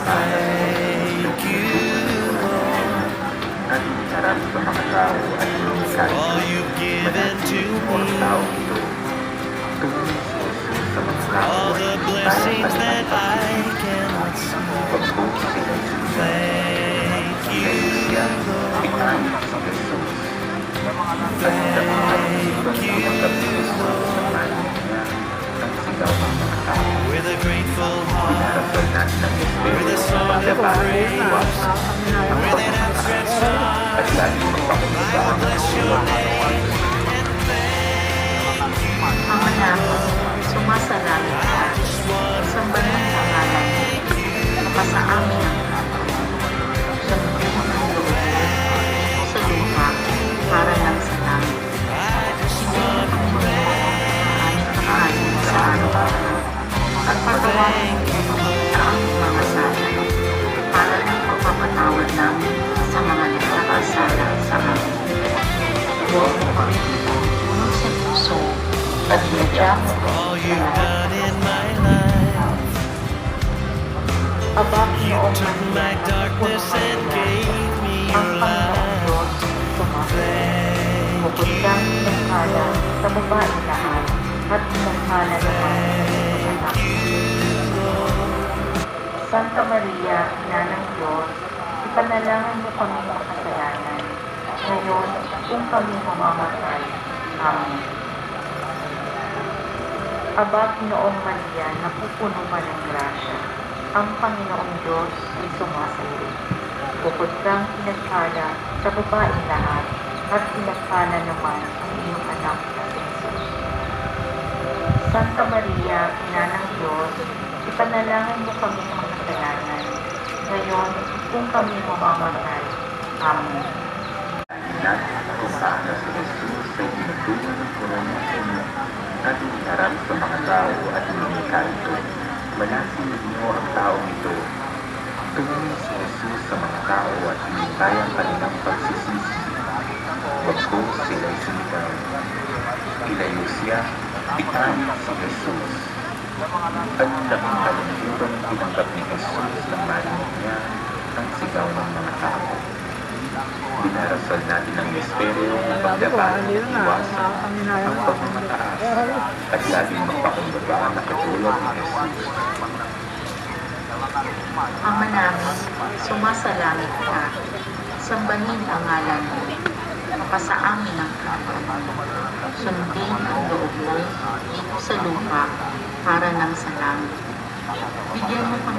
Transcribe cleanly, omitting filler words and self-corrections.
Thank you, Lord, for all you've given to me, for all the blessings that I cannot see. Thank you, Lord. Thank you, Lord. With a grateful heart, with a song of praise, with an outstretched arm, I will bless your name and thank you. Ama namin, sumasalangit ka, sambahin ang pangalan mo, mapasa amin ang sundin ang loob mo, sa lupa, para lang sa langit. Bigyan mo kami ng aming kakanin sa araw-araw, at patawarin mo sa aming mga sala, para ng pagpapatawad namin sa mga nagkakasala sa amin. Huwag mo kami puno sa puso, at hinadya mo For all you've done in my life, abang you noong took my Maria, darkness and gave me ang your Panginoong light. Diyos, Thank bukod you, kang pinagkala sa babaeng lahat, at pinagkala naman sa anak. Santa Maria, Ina ng Diyos, ipanalangin mo kami makasalanan, ngayon kung kami mamamatay. Amen. Aba, Noong Maria, napupuno ka ng grasya, ang Panginoong Diyos ay sumasayo. Bukod kang pinagkala sa babaeng lahat, at pinagkala naman ang iyong anak na si Jesus. Santa Maria, Ina ng Diyos, ipanalangin mo kami makasalanan, ngayon kung kami mamamatay. Amen. Kung paano si Jesus ay tinutulong ng corona sa inyo at iniharap sa mga tao at inikha ito. Manasingit mo ang taong ito. Tumingin si Jesus sa mga tao at hinintay ang kanilang pagsisisi. Wag ko sila'y sumigaw. Ilayo siya, bitayin si Jesus. At labing kalungkutan tinanggap ni Jesus nang marinig niya ang sigaw ng mga tao. Dinarasal natin ang misteryo ng paglaban at iwasan ang pagmamataas at laging magpakumbaba na katulad ni Jesus. Ama namin, sumasalangit ka, sambahin ang ngalan mo, mapasa amin ang kawan, sundin ang loob mo dito sa lupa para nang sa langit. Bigyan mo kami